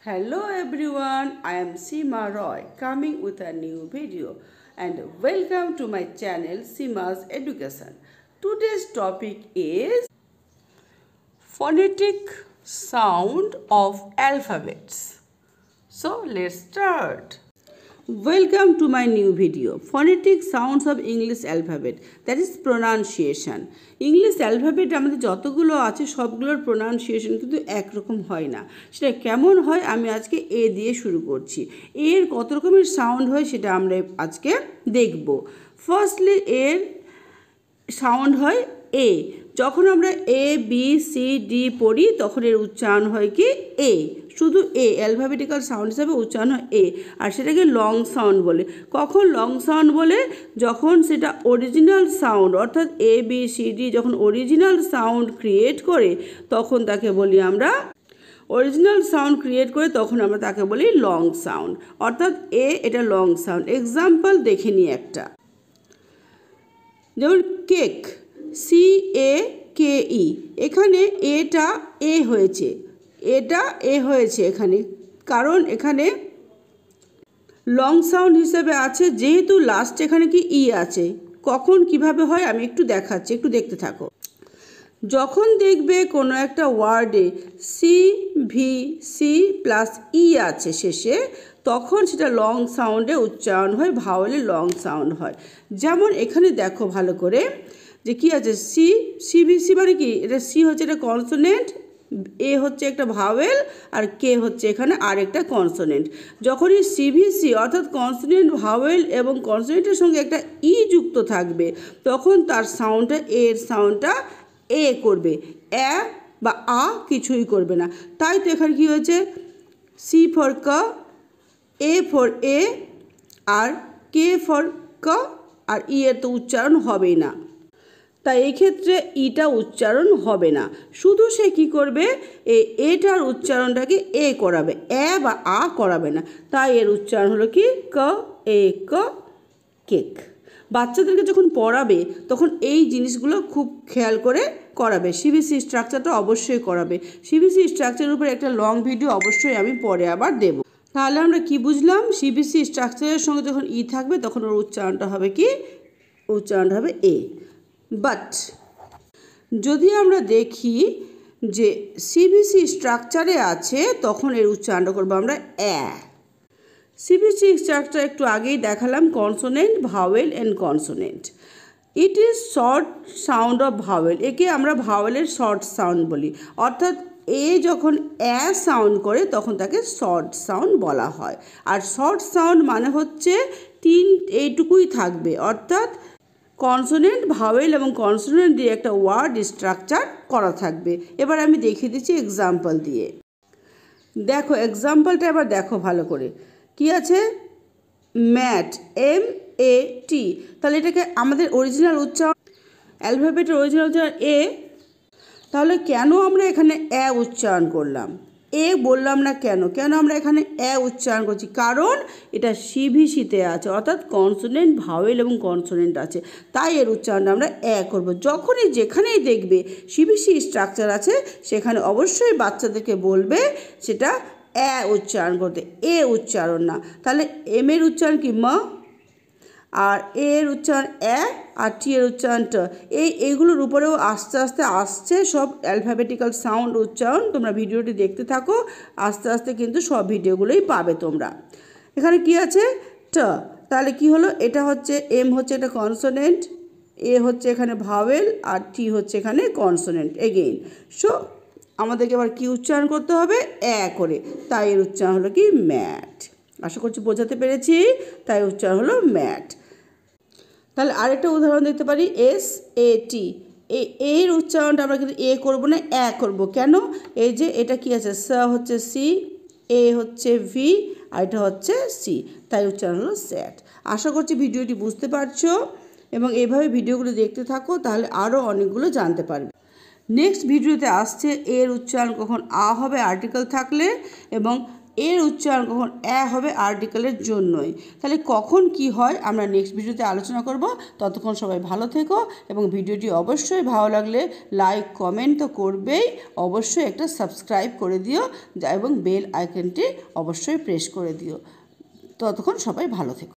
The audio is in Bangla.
Hello everyone, I am Seema Roy coming with a new video and welcome to my channel Seema's Education. Today's topic is phonetic sound of alphabets. So let's start. Welcome to my new video, phonetic sounds of English alphabet, that is pronunciation. English alphabet আমাদের যতগুলো আছে সবগুলোর pronunciation কিন্তু একরকম হয় না। সেটা কেমন হয় আমি আজকে এ দিয়ে শুরু করছি। এর কত রকমের সাউন্ড হয় সেটা আমরা আজকে দেখব। ফার্স্টলি এর সাউন্ড হয় এ। যখন আমরা এ বি সি ডি পড়ি তখন এর উচ্চারণ হয় কি এ, শুধু এ, অ্যালফাবেটিক্যাল সাউন্ড হিসাবে উচ্চারণ হয় এ, আর সেটাকে লং সাউন্ড বলে। কখন লং সাউন্ড বলে? যখন সেটা অরিজিনাল সাউন্ড অর্থাৎ এ বি সি ডি যখন অরিজিনাল সাউন্ড ক্রিয়েট করে তখন তাকে বলি আমরা অরিজিনাল সাউন্ড ক্রিয়েট করে তখন আমরা তাকে বলি লং সাউন্ড, অর্থাৎ এ এটা লং সাউন্ড। এক্সাম্পল দেখে নিই একটা, যেমন কেক, সি এ কে ই, এখানে এটা এ হয়েছে, এটা এ হয়েছে এখানে, কারণ এখানে লং সাউন্ড হিসেবে আছে যেহেতু লাস্ট এখানে কি ই আছে। কখন কিভাবে হয় আমি একটু দেখাচ্ছি, একটু দেখতে থাকো। যখন দেখবে কোনো একটা ওয়ার্ডে C V C plus E আছে শেষে, তখন সেটা লং সাউন্ডে উচ্চারণ হয়, ভাওয়েলে লং সাউন্ড হয়। যেমন এখানে দেখো ভালো করে যে কি আছে, সি সিভিসি মানে কি, এটা সি হচ্ছে এটা কনসোনেন্ট, এ হচ্ছে একটা ভাওয়েল, আর কে হচ্ছে এখানে আরেকটা কনসোনেন্ট। যখনই সিভিসি অর্থাৎ কনসোনেন্ট ভাওয়েল এবং কনসোনেন্টের সঙ্গে একটা ই যুক্ত থাকবে তখন তার সাউন্ডটা এর সাউন্ডটা এ করবে, এ বা আ কিছুই করবে না। তাই তো এখানে কী হয়েছে, সি ফর ক, A for a, R K for ক, আর ই এর তো উচ্চারণ হবেই না, তাই এই ক্ষেত্রে ইটা উচ্চারণ হবে না। শুধু সে কি করবে, এটার উচ্চারণটাকে এ করাবে, এ বা আ করাবে না, তাই এর উচ্চারণ হলো কি ক এ ক, কেক। বাচ্চাদেরকে যখন পড়াবে তখন এই জিনিসগুলো খুব খেয়াল করে করাবে। সিবিসি স্ট্রাকচারটা অবশ্যই করাবে। সিবিসি স্ট্রাকচারের উপরে একটা লং ভিডিও অবশ্যই আমি পরে আবার দেব। তাহলে আমরা কি বুঝলাম, সিবিসি স্ট্রাকচারের সঙ্গে যখন ই থাকবে তখন ওর উচ্চারণটা হবে কি, উচ্চারণটা হবে এ। বাট যদি আমরা দেখি যে সিবিসি স্ট্রাকচারে আছে তখন এর উচ্চারণটা করবো আমরা এ। সিবিসি স্ট্রাকচার একটু আগেই দেখালাম, consonant vowel and consonant. It is short sound of vowel, একে আমরা ভাওয়েলের শর্ট সাউন্ড বলি, অর্থাৎ এ যখন এ সাউন্ড করে তখন তাকে শর্ট সাউন্ড বলা হয়। আর শর্ট সাউন্ড মানে হচ্ছে এইটুকুই থাকবে, অর্থাৎ কনসোনেন্ট ভাওয়েল এবং কনসোনেন্ট দিয়ে একটা ওয়ার্ড স্ট্রাকচার করা থাকবে। এবার আমি দেখিয়ে দিচ্ছি এক্সাম্পল দিয়ে। দেখো এক্সাম্পলটা এবার দেখো ভালো করে, কি আছে, ম্যাট, এম এ টি, তাহলে এটাকে আমাদের অরিজিনাল উচ্চারণ, অ্যালফাবেটের অরিজিনাল উচ্চারণ এ, তাহলে কেন আমরা এখানে এ উচ্চারণ করলাম, এ বললাম না কেন, কেন আমরা এখানে এ উচ্চারণ করছি, কারণ এটা সিভিসিতে আছে, অর্থাৎ কনসোনেন্ট ভাওয়েল এবং কনসোনেন্ট আছে, তাই এর উচ্চারণটা আমরা এ করব। যখনই যেখানেই দেখবে সিভিসি স্ট্রাকচার আছে সেখানে অবশ্যই বাচ্চাদেরকে বলবে সেটা এ উচ্চারণ করতে, এ উচ্চারণ না। তাহলে এম এর উচ্চারণ কি ম, আর এর উচ্চারণ এ, আর টি এর উচ্চারণ ট। এইগুলোর উপরেও আস্তে আস্তে আসছে সব অ্যালফাবেটিক্যাল সাউন্ড উচ্চারণ। তোমরা ভিডিওটি দেখতে থাকো, আস্তে আস্তে কিন্তু সব ভিডিওগুলোই পাবে তোমরা। এখানে কি আছে, ট, তাহলে কি হলো, এটা হচ্ছে এম হচ্ছে এটা কনসোনেন্ট, এ হচ্ছে এখানে ভাওয়েল, আর টি হচ্ছে এখানে কনসোনেন্ট এগেইন। সো আমাদেরকে আবার কি উচ্চারণ করতে হবে, এ করে, তাই এর উচ্চারণ হলো কি ম্যাট। আশা করছি বোঝাতে পেরেছি, তাই উচ্চারণ হলো ম্যাট। তাহলে আরেকটা উদাহরণ দেখতে পারি, এস এ টি, এর উচ্চারণটা আমরা কিন্তু এ করবো না, এ করবো। কেন, এই যে এটা কি আছে, স হচ্ছে সি, এ হচ্ছে ভি, আর এটা হচ্ছে সি, তাই উচ্চারণ হলো স্যাট। আশা করছি ভিডিওটি বুঝতে পারছো এবং এইভাবে ভিডিওগুলো দেখতে থাকো, তাহলে আরও অনেকগুলো জানতে পারবে। নেক্সট ভিডিওতে আসছে এর উচ্চারণ কখন আ হবে আর্টিকেল থাকলে, এবং এর উচ্চারণ কখন হবে আর্টিকেলের জন্যই। তাহলে কখন কি হয় আমরা নেক্সট ভিডিওতে আলোচনা করব। ততক্ষণ সবাই ভালো থেকো এবং ভিডিওটি অবশ্যই ভালো লাগলে লাইক কমেন্ট তো করবেই, অবশ্যই একটা সাবস্ক্রাইব করে দিও এবং বেল আইকনটি অবশ্যই প্রেস করে দিও। ততক্ষণ সবাই ভালো থেকো।